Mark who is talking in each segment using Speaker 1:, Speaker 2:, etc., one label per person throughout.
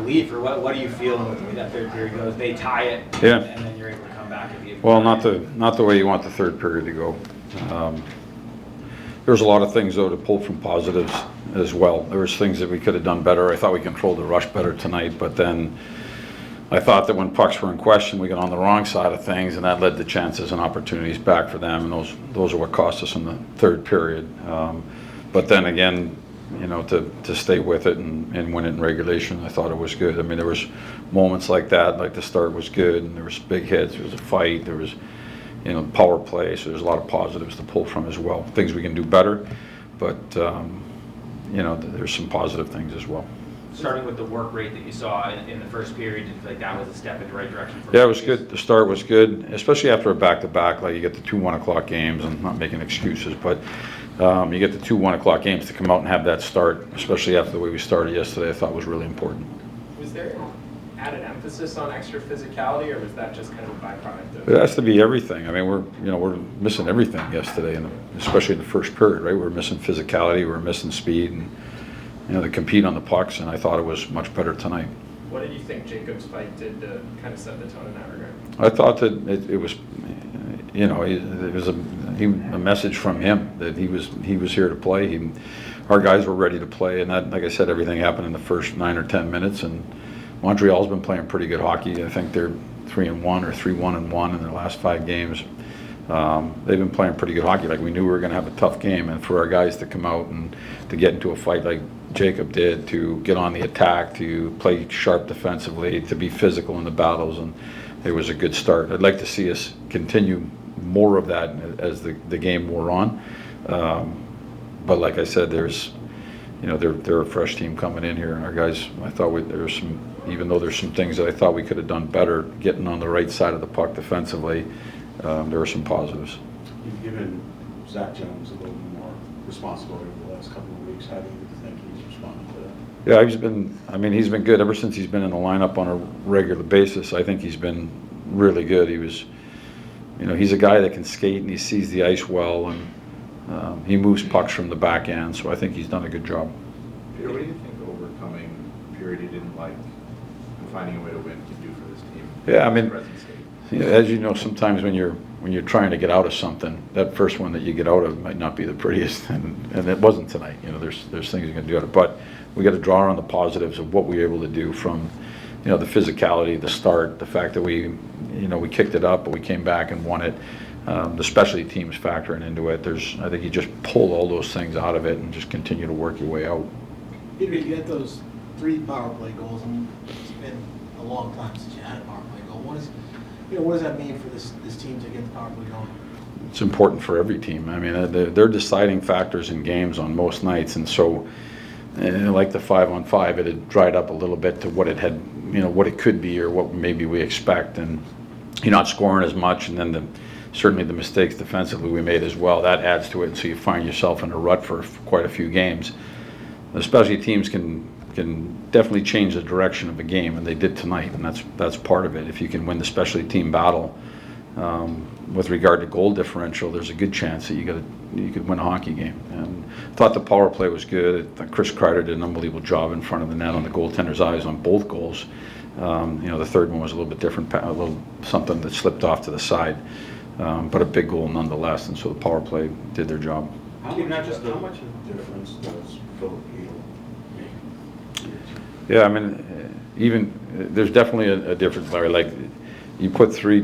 Speaker 1: relief, or what are you feeling with the way that third period goes? They tie it,
Speaker 2: Yeah.
Speaker 1: and then you're able to come back and be able
Speaker 2: Well,
Speaker 1: to
Speaker 2: not the way you want the third period to go. There's a lot of things, though, to pull from positives as well. There was things that we could have done better. I thought we controlled the rush better tonight, but then I thought that when pucks were in question, we got on the wrong side of things, and that led to chances and opportunities back for them, and those are what cost us in the third period. But then again, you know, to stay with it and win it in regulation, I thought it was good. I mean, there was moments like that, like the start was good, and there was big hits, there was a fight, there was, you know, power play, so there's a lot of positives to pull from as well. Things we can do better, but, you know, there's some positive things as well.
Speaker 1: starting with the work rate that you saw in the first period, did you feel like that was a step in the right direction?
Speaker 2: Yeah, it was good. The start was good, especially after a back-to-back. Like, you get the 2 1 o'clock games. I'm not making excuses, but you get the 2 1 o'clock games to come out and have that start, especially after the way we started yesterday, I thought was really important.
Speaker 3: Was there added emphasis on extra physicality, or was that just kind of a byproduct of
Speaker 2: It has to be everything. I mean, we're missing everything yesterday, and especially in the first period, right? We're missing physicality, we're missing speed, and to compete on the pucks. And I thought it was much better tonight.
Speaker 3: What did you think Jacob's fight did to kind of set the tone in that regard?
Speaker 2: I thought that it was, it was a message from him that he was here to play. Our guys were ready to play, and that, like I said, everything happened in the first 9 or 10 minutes. And Montreal's been playing pretty good hockey. I think they're 3-1 or 3-1-1 in their last 5 games. They've been playing pretty good hockey. Like, we knew we were going to have a tough game, and for our guys to come out and to get into a fight like Jacob did, to get on the attack, to play sharp defensively, to be physical in the battles, and it was a good start. I'd like to see us continue more of that as the game wore on. But like I said, there's, they're a fresh team coming in here, and our guys, I thought even though there's some things that I thought we could have done better, getting on the right side of the puck defensively, there were some positives.
Speaker 4: You've given Zach Jones a little more responsibility over the last couple of weeks. How do you think he's responded to that?
Speaker 2: Yeah, he's been good ever since he's been in the lineup on a regular basis. I think he's been really good. He was, he's a guy that can skate, and he sees the ice well, and he moves pucks from the back end, so I think he's done a good job.
Speaker 5: Peter, what do you think overcoming a period he didn't like and finding a way to win can do for this team?
Speaker 2: Yeah, as you know, sometimes when you're trying to get out of something, that first one that you get out of might not be the prettiest, and it wasn't tonight. There's things you can do it, but we got to draw on the positives of what we were able to do from, the physicality, the start, the fact that we kicked it up, but we came back and won it. The specialty teams factoring into it. I think you just pull all those things out of it and just continue to work your way out.
Speaker 6: Peter, you get those 3 power play goals, and it's been a long time since you had a power play goal. What does that mean for this team to get the power play going?
Speaker 2: It's important for every team. I mean, they're deciding factors in games on most nights, and so, like the 5-on-5, it had dried up a little bit to what it had, what it could be or what maybe we expect, and you're not scoring as much, and then certainly the mistakes defensively we made as well, that adds to it, and so you find yourself in a rut for quite a few games. Especially teams can definitely change the direction of a game, and they did tonight, and that's part of it. If you can win the specialty team battle with regard to goal differential, there's a good chance that you could win a hockey game. And I thought the power play was good. Chris Kreider did an unbelievable job in front of the net on the goaltender's eyes on both goals. The third one was a little bit different, a little something that slipped off to the side, but a big goal nonetheless, and so the power play did their job.
Speaker 4: How much of a difference does Filip Chytil make?
Speaker 2: Yeah, even there's definitely a difference, Larry. Like, you put three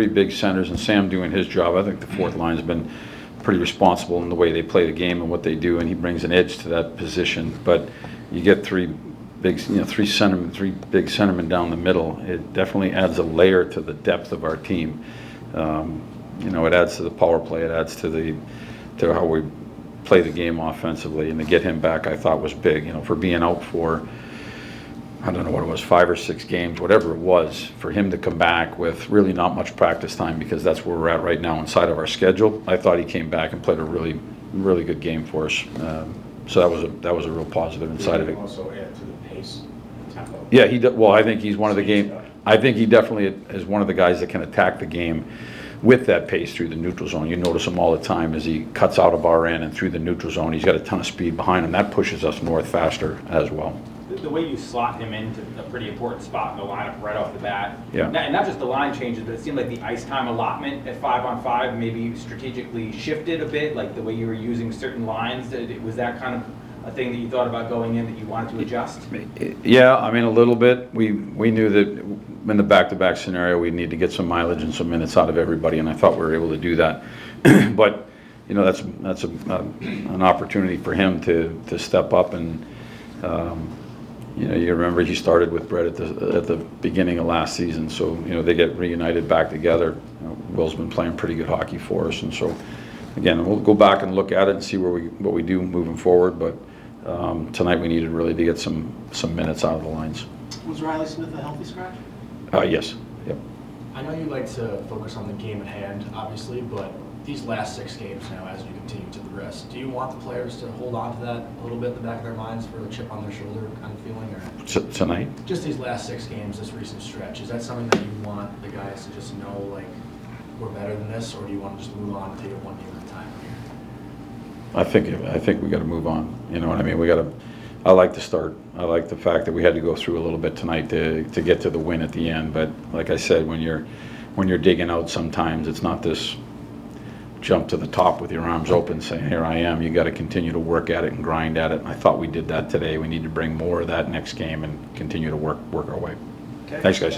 Speaker 2: big centers, and Sam doing his job. I think the fourth line's been pretty responsible in the way they play the game and what they do, and he brings an edge to that position. But you get three big centermen down the middle. It definitely adds a layer to the depth of our team. It adds to the power play. It adds to how we play the game offensively, and to get him back, I thought was big. For being out for, I don't know what it was, 5 or 6 games, whatever it was, for him to come back with really not much practice time, because that's where we're at right now inside of our schedule. I thought he came back and played a really, really good game for us. So that was a real positive inside of it.
Speaker 4: Also add to the pace and tempo.
Speaker 2: Yeah, I think he's one of the game. I think he definitely is one of the guys that can attack the game with that pace through the neutral zone. You notice him all the time as he cuts out of our end and through the neutral zone. He's got a ton of speed behind him. That pushes us north faster as well.
Speaker 1: the way you slot him into a pretty important spot in the lineup right off the bat.
Speaker 2: Yeah.
Speaker 1: And not just the line changes, but it seemed like the ice time allotment at 5-on-5 maybe strategically shifted a bit, like the way you were using certain lines. Was that kind of a thing that you thought about going in that you wanted to adjust?
Speaker 2: Yeah, I mean, a little bit. We knew that in the back-to-back scenario, we'd need to get some mileage and some minutes out of everybody, and I thought we were able to do that. But, you know, that's an opportunity for him to step up and, you know, you remember he started with Brett at the beginning of last season, so, you know, they get reunited back together. Will's been playing pretty good hockey for us, and so, again, we'll go back and look at it and see what we do moving forward, but tonight we needed really to get some minutes out of the lines.
Speaker 6: Was Riley Smith a healthy scratch?
Speaker 2: Yes, yep.
Speaker 7: I know you like to focus on the game at hand, obviously, but these last 6 games now, as you continue to progress, do you want the players to hold on to that a little bit in the back of their minds for a chip on their shoulder kind of feeling? Or
Speaker 2: Tonight?
Speaker 7: just these last 6 games, this recent stretch, is that something that you want the guys to just know, like, we're better than this, or do you want to just move on and take it one game at a time here?
Speaker 2: I think we got to move on. You know what I mean? I like the start. I like the fact that we had to go through a little bit tonight to get to the win at the end. But like I said, when you're digging out, sometimes it's not this jump to the top with your arms open, saying, "Here I am." You got to continue to work at it and grind at it. And I thought we did that today. We need to bring more of that next game and continue to work our way.
Speaker 1: Okay.
Speaker 2: Thanks, guys.